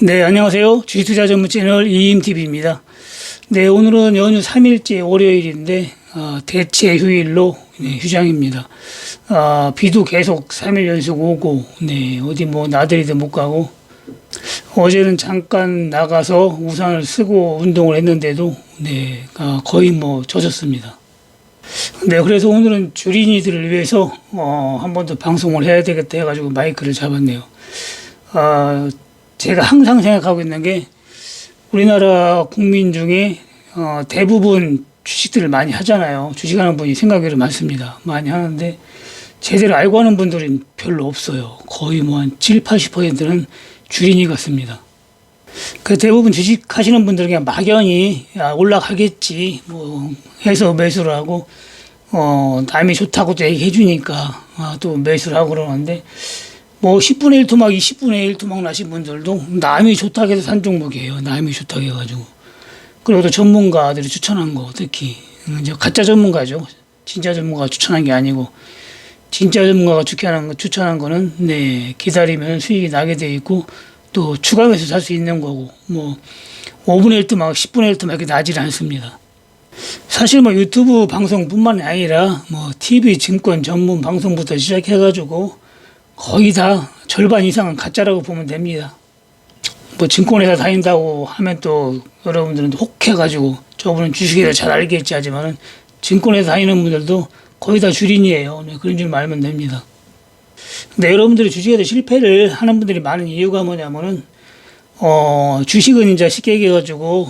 네, 안녕하세요. 주식투자 전문 채널 이임TV입니다. 네, 오늘은 연휴 3일째 월요일인데, 대체 휴일로 휴장입니다. 비도 계속 3일 연속 오고, 네, 어디 뭐 나들이도 못 가고, 어제는 잠깐 나가서 우산을 쓰고 운동을 했는데도, 네, 거의 뭐 젖었습니다. 네, 그래서 오늘은 주린이들을 위해서, 한 번 더 방송을 해야 되겠다 해가지고 마이크를 잡았네요. 제가 항상 생각하고 있는 게 우리나라 국민 중에 대부분 주식들을 많이 하잖아요. 주식하는 분이 생각외로 많습니다. 많이 하는데 제대로 알고 하는 분들은 별로 없어요. 거의 뭐 한 7, 80%는 주린이 같습니다. 그 대부분 주식 하시는 분들은 그냥 막연히 올라가겠지 뭐 해서 매수를 하고 남이 좋다고 또 얘기해 주니까 또 매수를 하고 그러는데 뭐 10분의 1 토막, 20분의 1 토막 나신 분들도 남이 좋다고 해서 산 종목이에요. 남이 좋다고 해가지고. 그리고 또 전문가들이 추천한 거, 특히. 이제 가짜 전문가죠. 진짜 전문가가 추천한 게 아니고. 진짜 전문가가 추천한 거는, 네, 기다리면 수익이 나게 돼 있고, 또 추가해서 살 수 있는 거고, 뭐, 5분의 1 토막, 10분의 1 토막 이렇게 나질 않습니다. 사실 뭐 유튜브 방송뿐만 아니라, 뭐, TV 증권 전문 방송부터 시작해가지고, 거의 다 절반 이상은 가짜라고 보면 됩니다. 뭐 증권회사 다닌다고 하면 또 여러분들은 혹해가지고 저분은 주식회사 잘 알겠지 하지만은 증권회사 다니는 분들도 거의 다 주린이에요. 네, 그런 줄 알면 됩니다. 근데 여러분들이 주식에서 실패를 하는 분들이 많은 이유가 뭐냐면은 주식은 이제 쉽게 얘기해가지고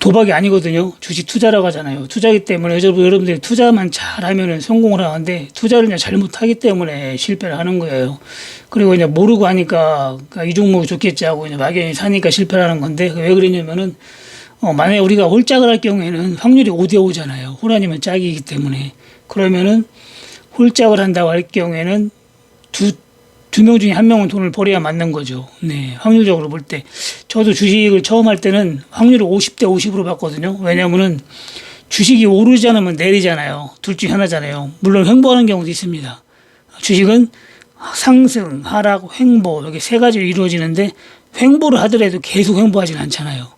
도박이 아니거든요. 주식 투자라고 하잖아요. 투자이기 때문에 여러분들이 투자만 잘하면은 성공을 하는데 투자를 그냥 잘못하기 때문에 실패를 하는 거예요. 그리고 이제 모르고 하니까 이 종목이 좋겠지 하고 이제 막연히 사니까 실패를 하는 건데 왜 그러냐면은 만약에 우리가 홀짝을 할 경우에는 확률이 5대 5잖아요. 홀 아니면 짝이기 때문에 그러면은 홀짝을 한다고 할 경우에는 두 명 중에 한 명은 돈을 벌어야 맞는 거죠. 네, 확률적으로 볼 때. 저도 주식을 처음 할 때는 확률을 50대 50으로 봤거든요. 왜냐면은 주식이 오르지 않으면 내리잖아요. 둘 중에 하나잖아요. 물론 횡보하는 경우도 있습니다. 주식은 상승, 하락, 횡보 이렇게 세 가지로 이루어지는데 횡보를 하더라도 계속 횡보하지는 않잖아요.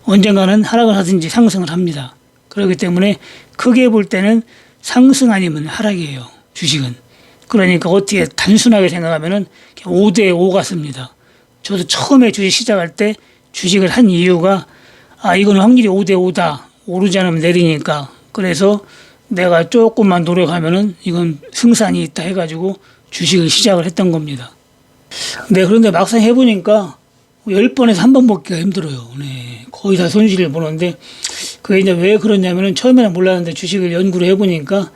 언젠가는 하락을 하든지 상승을 합니다. 그렇기 때문에 크게 볼 때는 상승 아니면 하락이에요. 주식은. 그러니까 어떻게 단순하게 생각하면은 5대 5 같습니다. 저도 처음에 주식 시작할 때 주식을 한 이유가 이거는 확률이 5대 5다. 오르지 않으면 내리니까. 그래서 내가 조금만 노력하면은 이건 승산이 있다 해가지고 주식을 시작을 했던 겁니다. 네, 그런데 막상 해보니까 10번에서 한 번 먹기가 힘들어요. 네, 거의 다 손실을 보는데 그게 이제 왜 그러냐면은 처음에는 몰랐는데 주식을 연구를 해보니까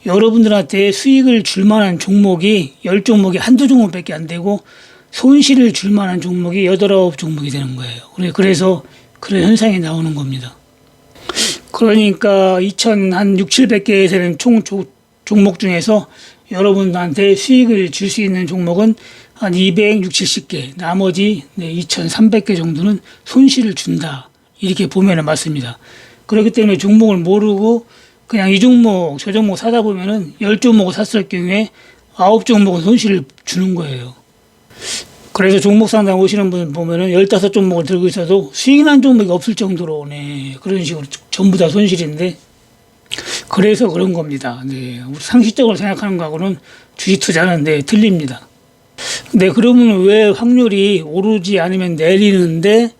여러분들한테 수익을 줄 만한 종목이 10종목이 한두 종목밖에 안 되고 손실을 줄 만한 종목이 8, 9종목이 되는 거예요. 그래서 그런 현상이 나오는 겁니다. 그러니까 2,600, 700개에 되는 종목 중에서 여러분한테 수익을 줄 수 있는 종목은 한 200, 60, 70개, 나머지 2,300개 정도는 손실을 준다. 이렇게 보면 맞습니다. 그렇기 때문에 종목을 모르고 그냥 이 종목, 저 종목 사다 보면은 10종목을 샀을 경우에 9종목은 손실을 주는 거예요. 그래서 종목 상담 오시는 분 보면은 15종목을 들고 있어도 수익 난 종목이 없을 정도로, 네, 그런 식으로 전부 다 손실인데, 그래서 그런 겁니다. 네, 우리 상식적으로 생각하는 거하고는 주식 투자는, 네, 틀립니다. 네, 그러면 왜 확률이 오르지 않으면 내리는데,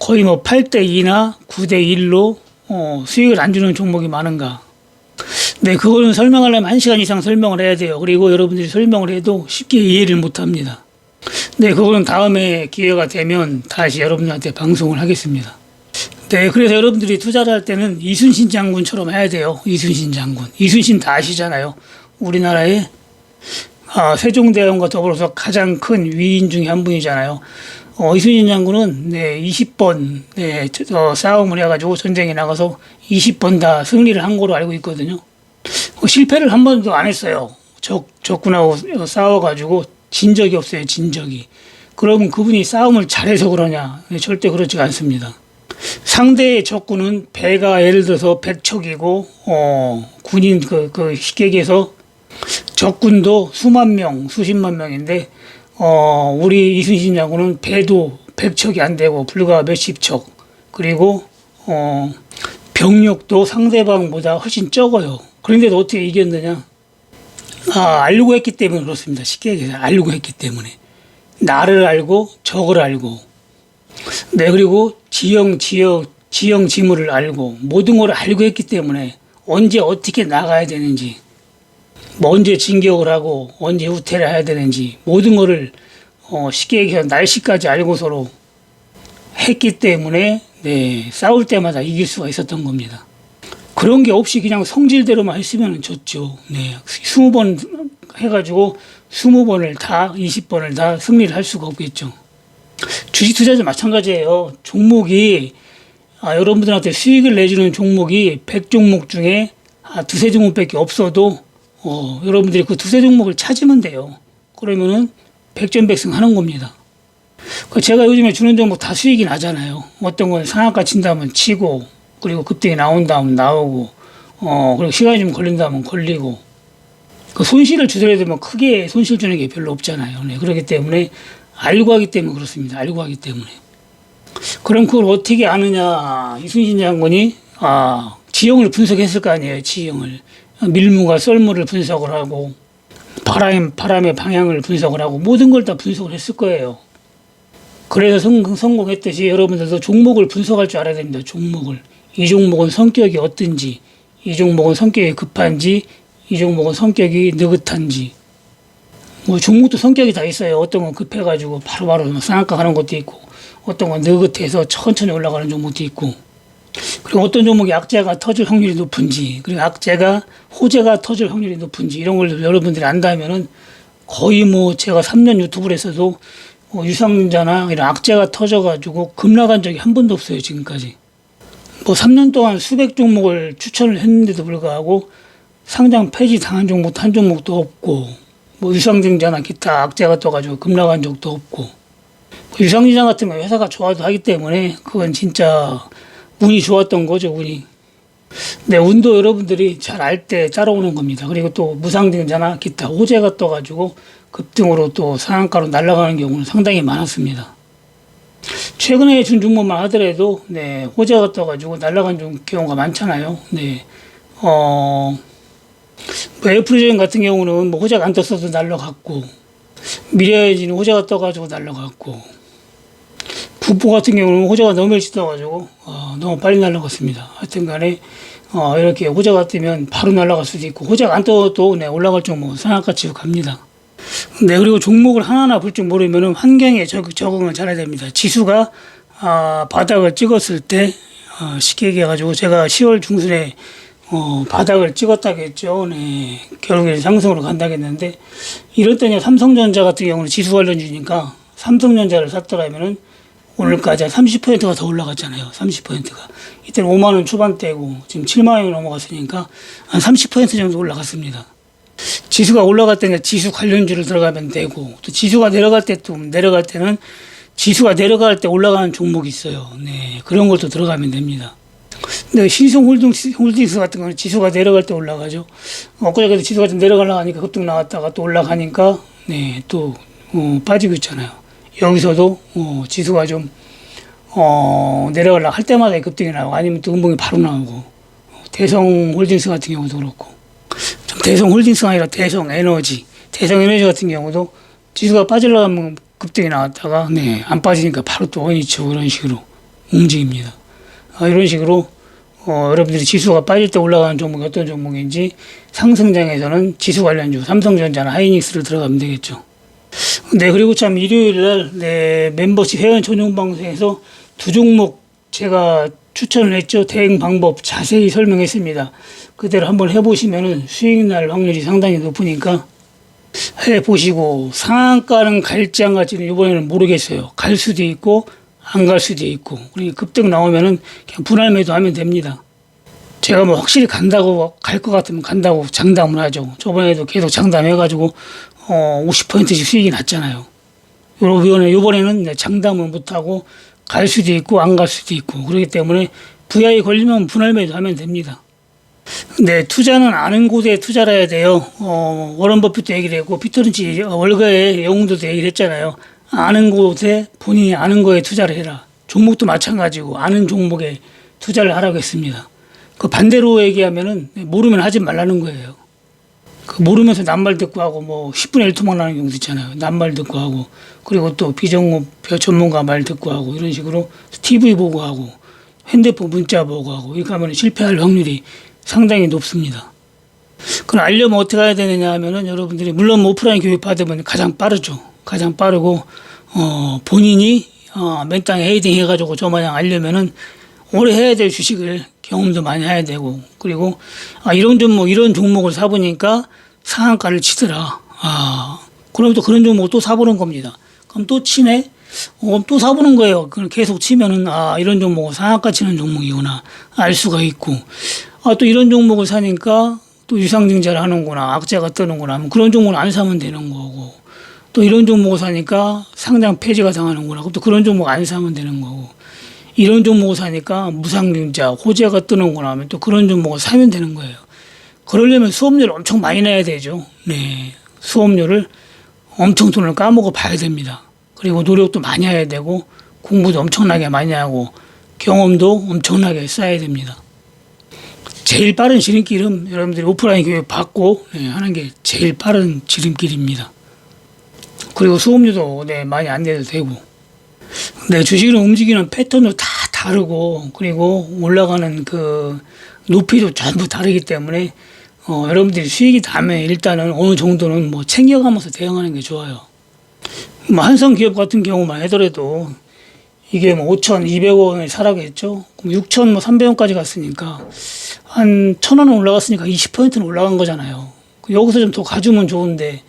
거의 뭐 8대 2나 9대 1로 수익을 안 주는 종목이 많은가? 네, 그거는 설명하려면 1시간 이상 설명을 해야 돼요. 그리고 여러분들이 설명을 해도 쉽게 이해를 못 합니다. 네, 그거는 다음에 기회가 되면 다시 여러분들한테 방송을 하겠습니다. 네, 그래서 여러분들이 투자를 할 때는 이순신 장군처럼 해야 돼요. 이순신 장군. 이순신 다 아시잖아요. 우리나라의 세종대왕과 더불어서 가장 큰 위인 중에 한 분이잖아요. 이순신 장군은 20번 싸움을 해가지고 전쟁에 나가서 20번 다 승리를 한 거로 알고 있거든요. 실패를 한 번도 안 했어요. 적군하고 싸워가지고 진 적이 없어요. 진 적이. 그러면 그분이 싸움을 잘해서 그러냐? 절대 그렇지 않습니다. 상대의 적군은 배가 예를 들어서 100척이고 군인 쉽게 얘기해서 적군도 수만 명, 수십만 명인데 우리 이순신 장군은 배도 100척이 안 되고 불과 몇십 척. 그리고, 병력도 상대방보다 훨씬 적어요. 그런데도 어떻게 이겼느냐? 알고 했기 때문에 그렇습니다. 쉽게 얘기해서 알고 했기 때문에. 나를 알고 적을 알고. 네, 그리고 지형 지물을 알고 모든 걸 알고 했기 때문에 언제 어떻게 나가야 되는지, 뭐 언제 진격을 하고 언제 후퇴를 해야 되는지 모든 거를 쉽게 얘기해서 날씨까지 알고 서로 했기 때문에 네, 싸울 때마다 이길 수가 있었던 겁니다. 그런 게 없이 그냥 성질대로만 했으면 졌죠. 네, 20번 해가지고 20번을 다 20번을 다 승리를 할 수가 없겠죠. 주식 투자도 마찬가지예요. 종목이 여러분들한테 수익을 내주는 종목이 100종목 중에 두세 종목밖에 없어도 여러분들이 그 두세 종목을 찾으면 돼요. 그러면은 100전100승 하는 겁니다. 제가 요즘에 주는 종목 다 수익이 나잖아요. 어떤 건 상한가 친다면 치고, 그리고 급등이 나온다면 나오고, 그리고 시간이 좀 걸린다면 걸리고, 그 손실을 주더라도 뭐 크게 손실 주는 게 별로 없잖아요. 네, 그렇기 때문에 알고 하기 때문에 그렇습니다. 알고 하기 때문에. 그럼 그걸 어떻게 아느냐? 이순신 장군이 지형을 분석했을 거 아니에요. 지형을. 밀무가 썰무를 분석을 하고 바람의 방향을 분석을 하고 모든 걸 다 분석을 했을 거예요. 그래서 성공했듯이 여러분들도 종목을 분석할 줄 알아야 됩니다. 종목을. 이 종목은 성격이 어떤지, 이 종목은 성격이 급한지, 이 종목은 성격이 느긋한지. 뭐 종목도 성격이 다 있어요. 어떤 건 급해가지고 바로바로 상한가 가는 것도 있고, 어떤 건 느긋해서 천천히 올라가는 종목도 있고, 그리고 어떤 종목이 악재가 터질 확률이 높은지, 그리고 호재가 터질 확률이 높은지, 이런 걸 여러분들이 안다면은 거의 뭐 제가 3년 유튜브를 했어도 유상자나 이런 악재가 터져가지고 급락한 적이 한 번도 없어요, 지금까지. 뭐 3년 동안 수백 종목을 추천을 했는데도 불구하고 상장 폐지 당한 종목도 한 종목도 없고, 뭐 유상증자나 기타 악재가 떠가지고 급락한 적도 없고, 유상증자 같은 거 회사가 좋아도 하기 때문에 그건 진짜 운이 좋았던 거죠, 운이. 네, 운도 여러분들이 잘 알 때 따라오는 겁니다. 그리고 또 무상증자나 기타 호재가 떠가지고 급등으로 또 상한가로 날아가는 경우는 상당히 많았습니다. 최근에 준 종목만 하더라도 네, 호재가 떠가지고 날아간 경우가 많잖아요. 네, 뭐 애플리전 같은 경우는 뭐 호재가 안 떴어도 날아갔고, 미래에지는 호재가 떠가지고 날아갔고, 부포 같은 경우는 호재가 너무 일찍 떠가지고 너무 빨리 날아갔습니다. 하여튼 간에 이렇게 호재가 뜨면 바로 날아갈 수도 있고, 호재가 안 떠도 네, 올라갈 종목은 상한가 치고 갑니다. 네, 그리고 종목을 하나하나 볼 줄 모르면은 환경에 적응을 잘해야 됩니다. 지수가 바닥을 찍었을 때 쉽게 얘기해가지고 제가 10월 중순에 바닥을 찍었다고 했죠. 네, 결국에 상승으로 간다고 했는데, 이럴 때는 삼성전자 같은 경우는 지수 관련주니까 삼성전자를 샀더라면은 오늘까지 한 30%가 더 올라갔잖아요. 30%가. 이때는 5만 원 초반대고 지금 7만 원이 넘어갔으니까 한 30% 정도 올라갔습니다. 지수가 올라갈 때는 지수 관련주를 들어가면 되고, 또 지수가 내려갈 때는 지수가 내려갈 때 올라가는 종목이 있어요. 네, 그런 것도 들어가면 됩니다. 근데 신성홀딩스 같은 거는 지수가 내려갈 때 올라가죠. 엊그저께도 지수가 좀 내려가려고 하니까 급등 나왔다가 또 올라가니까 네, 또 빠지고 있잖아요. 여기서도 지수가 좀 내려가려고 할 때마다 급등이 나오고, 아니면 또 음봉이 바로 나오고, 대성홀딩스 같은 경우도 그렇고, 좀 대성홀딩스가 아니라 대성에너지 같은 경우도 지수가 빠지려고 하면 급등이 나왔다가 네, 안 빠지니까 바로 또 원위치고 이런 식으로 움직입니다. 이런 식으로 여러분들이 지수가 빠질 때 올라가는 종목이 어떤 종목인지 상승장에서는 지수 관련주 삼성전자나 하이닉스를 들어가면 되겠죠. 네, 그리고 참 일요일날 네, 멤버십 회원 전용 방송에서 두 종목 제가 추천을 했죠. 대응 방법 자세히 설명했습니다. 그대로 한번 해보시면은 수익 날 확률이 상당히 높으니까 해보시고, 상한가는 갈지 안 갈지는 이번에는 모르겠어요. 갈 수도 있고 안 갈 수도 있고, 그리고 급등 나오면은 그냥 분할 매도하면 됩니다. 제가 뭐 확실히 간다고, 갈 것 같으면 간다고 장담을 하죠. 저번에도 계속 장담해가지고 50%씩 수익이 났잖아요. 이번에는 장담을 못하고 갈 수도 있고 안 갈 수도 있고, 그렇기 때문에 VI 걸리면 분할 매도하면 됩니다. 네, 투자는 아는 곳에 투자를 해야 돼요. 워런 버핏도 얘기를 했고, 피터 린치 월가의 영웅들도 얘기를 했잖아요. 아는 곳에 본인이 아는 거에 투자를 해라. 종목도 마찬가지고, 아는 종목에 투자를 하라고 했습니다. 그 반대로 얘기하면은, 모르면 하지 말라는 거예요. 그 모르면서 남말 듣고 하고, 뭐, 10분의 1 토막 나는 경우도 있잖아요. 남말 듣고 하고, 그리고 또 비전문 전문가 말 듣고 하고, 이런 식으로 TV 보고 하고, 핸드폰 문자 보고 하고, 이렇게 하면 실패할 확률이 상당히 높습니다. 그럼 알려면 어떻게 해야 되느냐 하면은 여러분들이 물론 뭐 오프라인 교육 받으면 가장 빠르죠. 가장 빠르고 본인이 맨땅에 헤이딩 해가지고 저 마냥 알려면은 오래 해야 될 주식을 경험도 많이 해야 되고 그리고 이런 종목 이런 종목을 사보니까 상한가를 치더라. 그럼 또 그런 종목 또 사보는 겁니다. 그럼 또 치네. 또 사보는 거예요. 그럼 계속 치면은 이런 종목은 상한가 치는 종목이구나 알 수가 있고. 또 이런 종목을 사니까 또 유상증자를 하는구나, 악재가 뜨는구나 하면 그런 종목은 안 사면 되는 거고, 또 이런 종목을 사니까 상장 폐지가 당하는구나, 그럼 또 그런 종목 안 사면 되는 거고, 이런 종목을 사니까 무상증자, 호재가 뜨는구나 하면 또 그런 종목을 사면 되는 거예요. 그러려면 수업료를 엄청 많이 내야 되죠. 네. 수업료를 엄청 돈을 까먹어 봐야 됩니다. 그리고 노력도 많이 해야 되고, 공부도 엄청나게 많이 하고, 경험도 엄청나게 쌓아야 됩니다. 제일 빠른 지름길은 여러분들이 오프라인 교육 받고 하는 게 제일 빠른 지름길입니다. 그리고 수업료도 많이 안 내도 되고. 주식을 움직이는 패턴도 다 다르고 그리고 올라가는 그 높이도 전부 다르기 때문에 여러분들이 수익이 나면 일단은 어느 정도는 뭐 챙겨가면서 대응하는 게 좋아요. 뭐 한성기업 같은 경우만 하더라도 이게 뭐 5,200원을 사라고 했죠. 그럼 6,300원까지 갔으니까 한 1,000원은 올라갔으니까 20%는 올라간 거잖아요. 여기서 좀 더 가주면 좋은데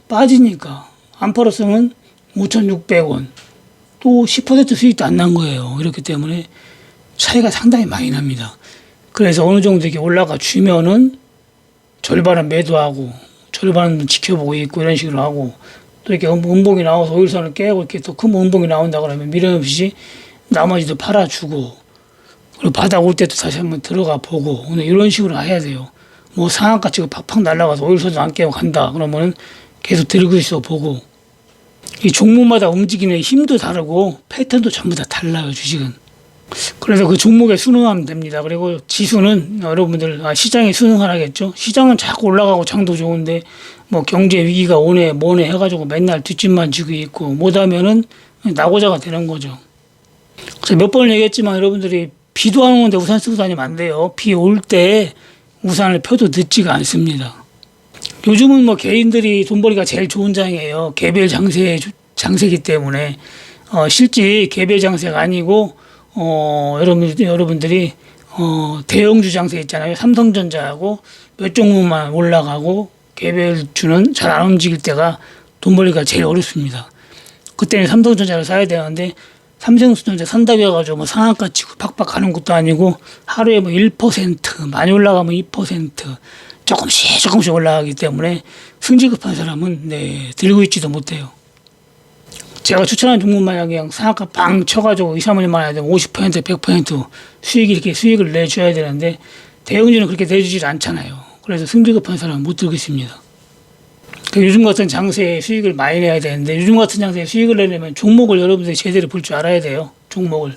빠지니까 안 팔았으면 5,600원 또 10% 수익도 안 난 거예요. 이렇기 때문에 차이가 상당히 많이 납니다. 그래서 어느 정도 이렇게 올라가 주면은 절반은 매도하고 절반은 지켜보고 있고 이런 식으로 하고 또 이렇게 음봉이 나와서 오일선을 깨고 이렇게 또 큰 음봉이 나온다 그러면 미련 없이 나머지도 팔아주고 그리고 바닥 올 때도 다시 한번 들어가 보고 이런 식으로 해야 돼요. 뭐 상한가 치고 팍팍 날아가서 오일선도 안 깨고 간다 그러면은 계속 들고 있어 보고 이 종목마다 움직이는 힘도 다르고 패턴도 전부 다 달라요 주식은. 그래서 그 종목에 순응하면 됩니다. 그리고 지수는 여러분들 시장에 순응하라겠죠. 시장은 자꾸 올라가고 장도 좋은데 뭐 경제 위기가 오네 뭐네 해가지고 맨날 뒷짐만 지고 있고 못하면은 낙오자가 되는 거죠. 그래서 몇 번을 얘기했지만 여러분들이 비도 안 오는데 우산 쓰고 다니면 안 돼요. 비 올 때 우산을 펴도 늦지가 않습니다. 요즘은 뭐 개인들이 돈벌이가 제일 좋은 장이에요. 개별 장세기 때문에 실제 개별 장세가 아니고 여러분들이 대형주 장세 있잖아요. 삼성전자하고 몇 종목만 올라가고 개별주는 잘 안 움직일 때가 돈벌이가 제일 어렵습니다. 그때는 삼성전자를 사야 되는데 삼성전자 산다고 해가지고 뭐 상한가 치고 팍팍 가는 것도 아니고 하루에 뭐 1% 많이 올라가면 2% 조금씩 올라가기 때문에 승질 급한 사람은 들고 있지도 못해요. 제가 추천하는 종목 만약에 그냥 상한가 빵 쳐가지고 2, 3일 만에 50%, 100% 수익을 내줘야 되는데 대형주는 그렇게 내주질 않잖아요. 그래서 승질 급한 사람은 못 들겠습니다. 요즘 같은 장세에 수익을 많이 내야 되는데 요즘 같은 장세에 수익을 내려면 종목을 여러분들이 제대로 볼 줄 알아야 돼요. 종목을.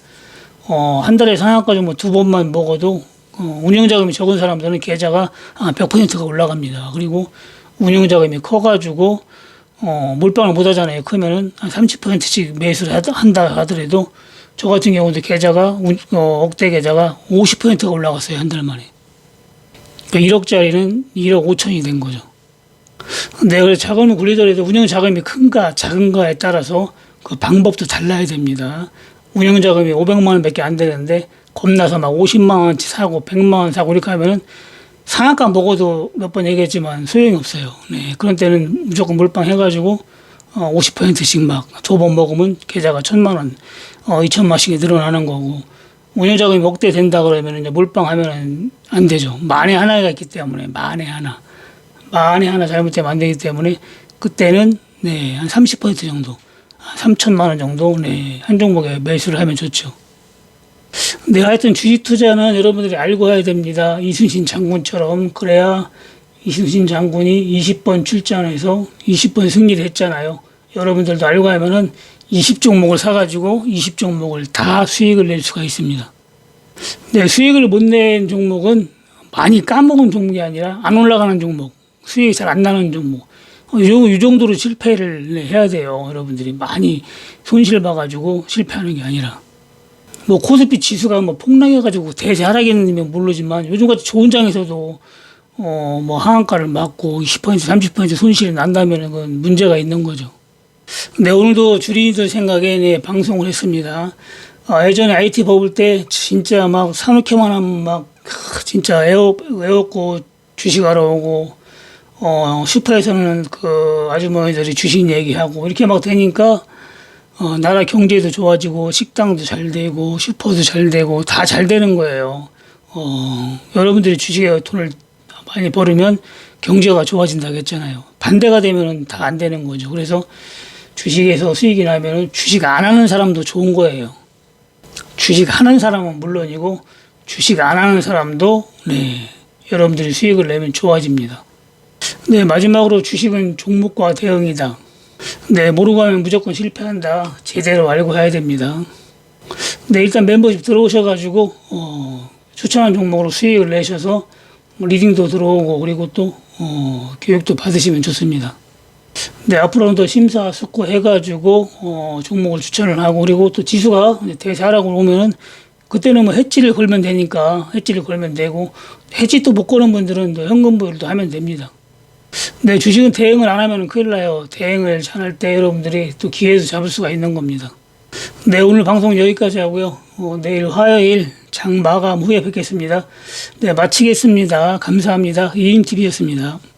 한 달에 상한가 정도 2번만 먹어도 운영자금이 적은 사람들은 계좌가 100%가 올라갑니다. 그리고 운영자금이 커가지고 몰빵을 못 하잖아요. 크면은 한 30%씩 매수를 한다 하더라도 저 같은 경우도 계좌가 억대 계좌가 50%가 올라갔어요. 한 달 만에. 그러니까 1억짜리는 1억 5천이 된 거죠. 그래서 자금을 굴리더라도 운영 자금이 큰가 작은가에 따라서 그 방법도 달라야 됩니다. 운영 자금이 500만 원밖에 안 되는데 겁나서 막 50만 원치 사고 100만 원 사고 이렇게 하면은 상한가 먹어도 몇 번 얘기했지만 소용이 없어요. 그런 때는 무조건 몰빵 해가지고 50%씩 막 2번 먹으면 계좌가 1,000만 원, 2천만 원씩이 늘어나는 거고 운영 자금이 억대 된다 그러면 이제 몰빵하면은 안 되죠. 만에 하나가 있기 때문에 만에 하나 잘못되면 안 되기 때문에 그때는 한 30% 정도 3천만 원 정도 한 종목에 매수를 하면 좋죠. 네, 하여튼 주식 투자는 여러분들이 알고 해야 됩니다. 이순신 장군처럼. 그래야 이순신 장군이 20번 출전해서 20번 승리를 했잖아요. 여러분들도 알고 하면은 20종목을 사가지고 20종목을 다 수익을 낼 수가 있습니다. 네, 수익을 못 낸 종목은 많이 까먹은 종목이 아니라 안 올라가는 종목, 수익이 잘 안 나는 종목. 이 정도로 실패를 해야 돼요. 여러분들이 많이 손실 봐가지고 실패하는 게 아니라. 뭐 코스피 지수가 뭐 폭락해가지고 대자락이면 모르지만 요즘같이 좋은 장에서도 뭐 하한가를 맞고 20% 30% 손실이 난다면 그건 문제가 있는 거죠. 네, 오늘도 주린이들 생각에 네, 방송을 했습니다. 예전에 IT 버블 때 진짜 막 산후케만 하면 막 진짜 외웠고 주식하러 오고 슈퍼에서는 그 아주머니들이 주식 얘기하고 이렇게 막 되니까 나라 경제도 좋아지고 식당도 잘 되고 슈퍼도 잘 되고 다 잘 되는 거예요. 여러분들이 주식에 돈을 많이 벌으면 경제가 좋아진다고 했잖아요. 반대가 되면 다 안 되는 거죠. 그래서 주식에서 수익이 나면 주식 안 하는 사람도 좋은 거예요. 주식 하는 사람은 물론이고 주식 안 하는 사람도 네, 여러분들이 수익을 내면 좋아집니다. 네, 마지막으로 주식은 종목과 대응이다. 네, 모르고 하면 무조건 실패한다. 제대로 알고 해야 됩니다. 네, 일단 멤버십 들어오셔가지고 추천한 종목으로 수익을 내셔서 리딩도 들어오고 그리고 또 교육도 받으시면 좋습니다. 네, 앞으로는 더 심사숙고해가지고 종목을 추천을 하고 그리고 또 지수가 대사락으로 오면은 그때는 뭐 해지를 걸면 되니까 해지를 걸면 되고 해지 또 못 거는 분들은 또 현금 부여도 하면 됩니다. 네, 주식은 대응을 안 하면 큰일 나요. 대응을 잘할 때 여러분들이 또 기회도 잡을 수가 있는 겁니다. 네, 오늘 방송 여기까지 하고요. 내일 화요일 장 마감 후에 뵙겠습니다. 네, 마치겠습니다. 감사합니다. 이인TV였습니다.